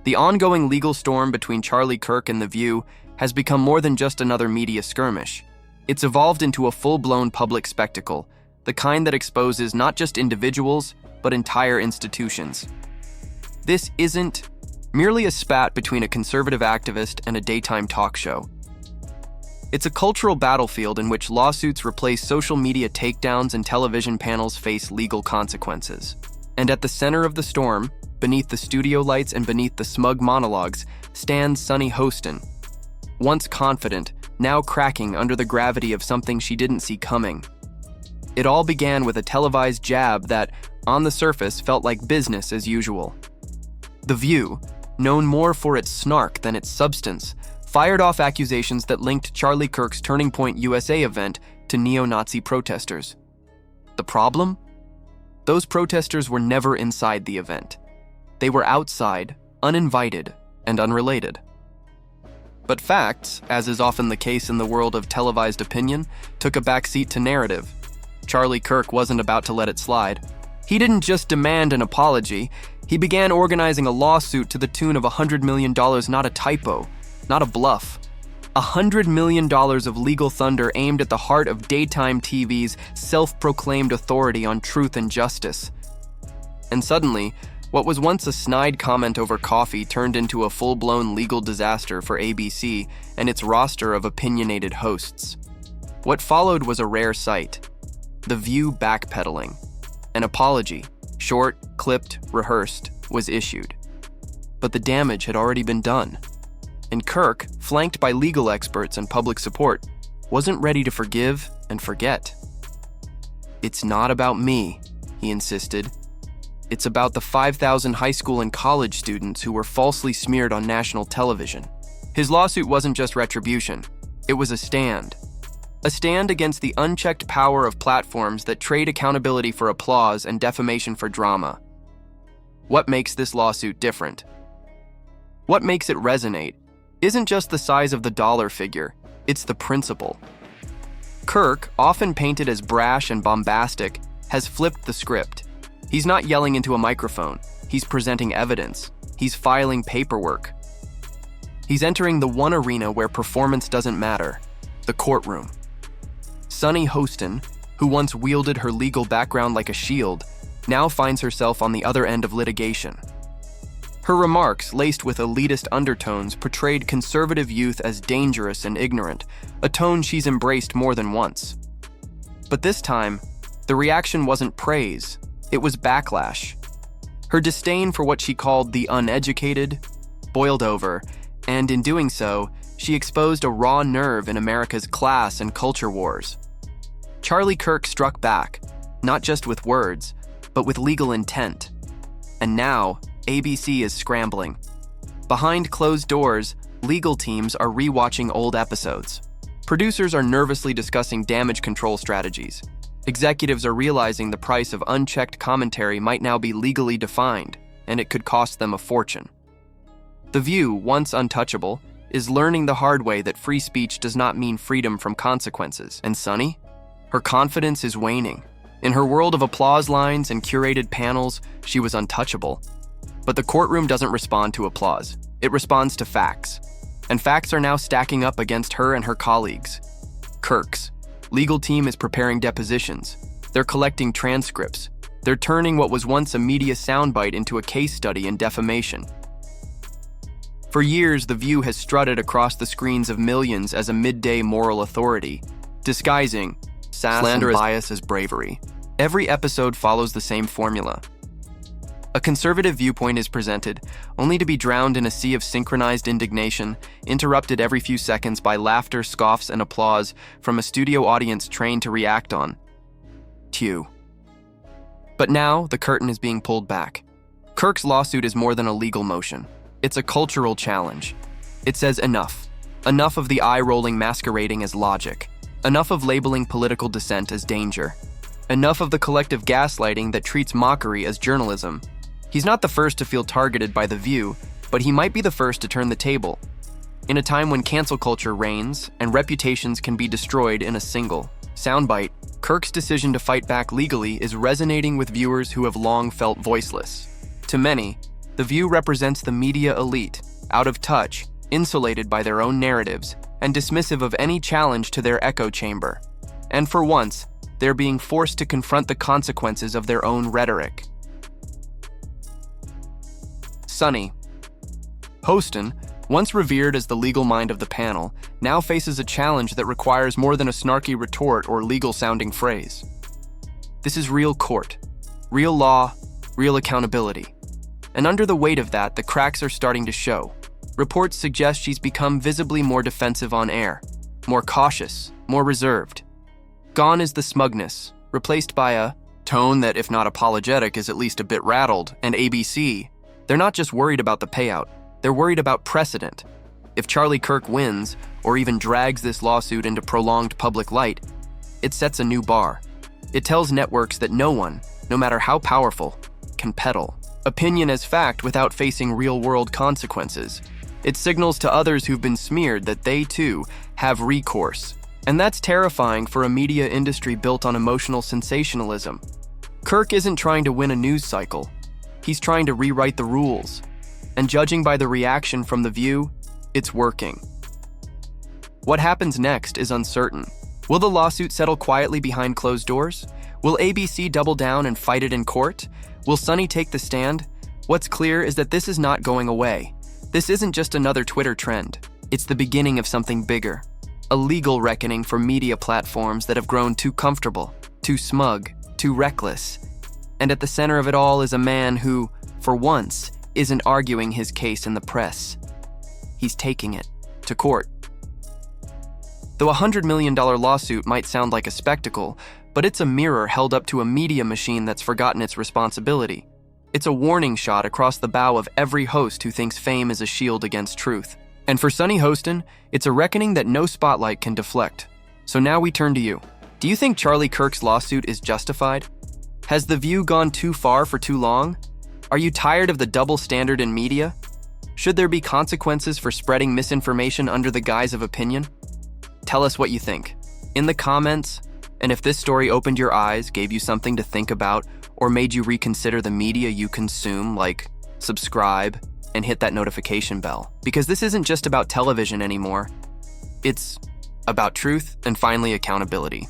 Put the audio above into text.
The ongoing legal storm between Charlie Kirk and The View has become more than just another media skirmish. It's evolved into a full-blown public spectacle, the kind that exposes not just individuals, but entire institutions. This isn't merely a spat between a conservative activist and a daytime talk show. It's a cultural battlefield in which lawsuits replace social media takedowns and television panels face legal consequences. And at the center of the storm, beneath the studio lights and beneath the smug monologues, stands Sunny Hostin. Once confident, now cracking under the gravity of something she didn't see coming. It all began with a televised jab that, on the surface, felt like business as usual. The View, known more for its snark than its substance, fired off accusations that linked Charlie Kirk's Turning Point USA event to neo-Nazi protesters. The problem? Those protesters were never inside the event. They were outside, uninvited, and unrelated. But facts, as is often the case in the world of televised opinion, took a backseat to narrative. Charlie Kirk wasn't about to let it slide. He didn't just demand an apology, he began organizing a lawsuit to the tune of $100 million, not a typo, not a bluff. $100 million of legal thunder aimed at the heart of daytime TV's self-proclaimed authority on truth and justice. And suddenly, what was once a snide comment over coffee turned into a full-blown legal disaster for ABC and its roster of opinionated hosts. What followed was a rare sight. The View backpedaling. An apology, short, clipped, rehearsed, was issued. But the damage had already been done. And Kirk, flanked by legal experts and public support, wasn't ready to forgive and forget. "It's not about me," he insisted. "It's about the 5,000 high school and college students who were falsely smeared on national television." His lawsuit wasn't just retribution. It was a stand. A stand against the unchecked power of platforms that trade accountability for applause and defamation for drama. What makes this lawsuit different? What makes it resonate isn't just the size of the dollar figure, it's the principle. Kirk, often painted as brash and bombastic, has flipped the script. He's not yelling into a microphone, he's presenting evidence, he's filing paperwork. He's entering the one arena where performance doesn't matter, the courtroom. Sunny Hostin, who once wielded her legal background like a shield, now finds herself on the other end of litigation. Her remarks, laced with elitist undertones, portrayed conservative youth as dangerous and ignorant, a tone she's embraced more than once. But this time, the reaction wasn't praise, it was backlash. Her disdain for what she called the uneducated boiled over, and in doing so, she exposed a raw nerve in America's class and culture wars. Charlie Kirk struck back, not just with words, but with legal intent. And now, ABC is scrambling. Behind closed doors, legal teams are rewatching old episodes. Producers are nervously discussing damage control strategies. Executives are realizing the price of unchecked commentary might now be legally defined, and it could cost them a fortune. The View, once untouchable, is learning the hard way that free speech does not mean freedom from consequences. And Sunny? Her confidence is waning. In her world of applause lines and curated panels, she was untouchable. But the courtroom doesn't respond to applause. It responds to facts. And facts are now stacking up against her and her colleagues. Kirks. Legal team is preparing depositions. They're collecting transcripts. They're turning what was once a media soundbite into a case study in defamation. For years, The View has strutted across the screens of millions as a midday moral authority, disguising slander and bias as bravery. Every episode follows the same formula. A conservative viewpoint is presented, only to be drowned in a sea of synchronized indignation, interrupted every few seconds by laughter, scoffs, and applause from a studio audience trained to react on cue. But now, the curtain is being pulled back. Kirk's lawsuit is more than a legal motion. It's a cultural challenge. It says enough. Enough of the eye-rolling masquerading as logic. Enough of labeling political dissent as danger. Enough of the collective gaslighting that treats mockery as journalism. He's not the first to feel targeted by The View, but he might be the first to turn the table. In a time when cancel culture reigns and reputations can be destroyed in a single soundbite, Kirk's decision to fight back legally is resonating with viewers who have long felt voiceless. To many, The View represents the media elite, out of touch, insulated by their own narratives, and dismissive of any challenge to their echo chamber. And for once, they're being forced to confront the consequences of their own rhetoric. Sunny. Hostin, once revered as the legal mind of the panel, now faces a challenge that requires more than a snarky retort or legal-sounding phrase. This is real court, real law, real accountability. And under the weight of that, the cracks are starting to show. Reports suggest she's become visibly more defensive on air, more cautious, more reserved. Gone is the smugness, replaced by a tone that, if not apologetic, is at least a bit rattled. And ABC, they're not just worried about the payout, they're worried about precedent. If Charlie Kirk wins, or even drags this lawsuit into prolonged public light, it sets a new bar. It tells networks that no one, no matter how powerful, can peddle opinion as fact without facing real-world consequences. It signals to others who've been smeared that they, too, have recourse. And that's terrifying for a media industry built on emotional sensationalism. Kirk isn't trying to win a news cycle. He's trying to rewrite the rules. And judging by the reaction from The View, it's working. What happens next is uncertain. Will the lawsuit settle quietly behind closed doors? Will ABC double down and fight it in court? Will Sunny take the stand? What's clear is that this is not going away. This isn't just another Twitter trend. It's the beginning of something bigger. A legal reckoning for media platforms that have grown too comfortable, too smug, too reckless. And at the center of it all is a man who, for once, isn't arguing his case in the press. He's taking it to court. Though a $100 million lawsuit might sound like a spectacle, but it's a mirror held up to a media machine that's forgotten its responsibility. It's a warning shot across the bow of every host who thinks fame is a shield against truth. And for Sunny Hostin, it's a reckoning that no spotlight can deflect. So now we turn to you. Do you think Charlie Kirk's lawsuit is justified? Has The View gone too far for too long? Are you tired of the double standard in media? Should there be consequences for spreading misinformation under the guise of opinion? Tell us what you think in the comments. And if this story opened your eyes, gave you something to think about, or made you reconsider the media you consume, like subscribe and hit that notification bell. Because this isn't just about television anymore. It's about truth and finally accountability.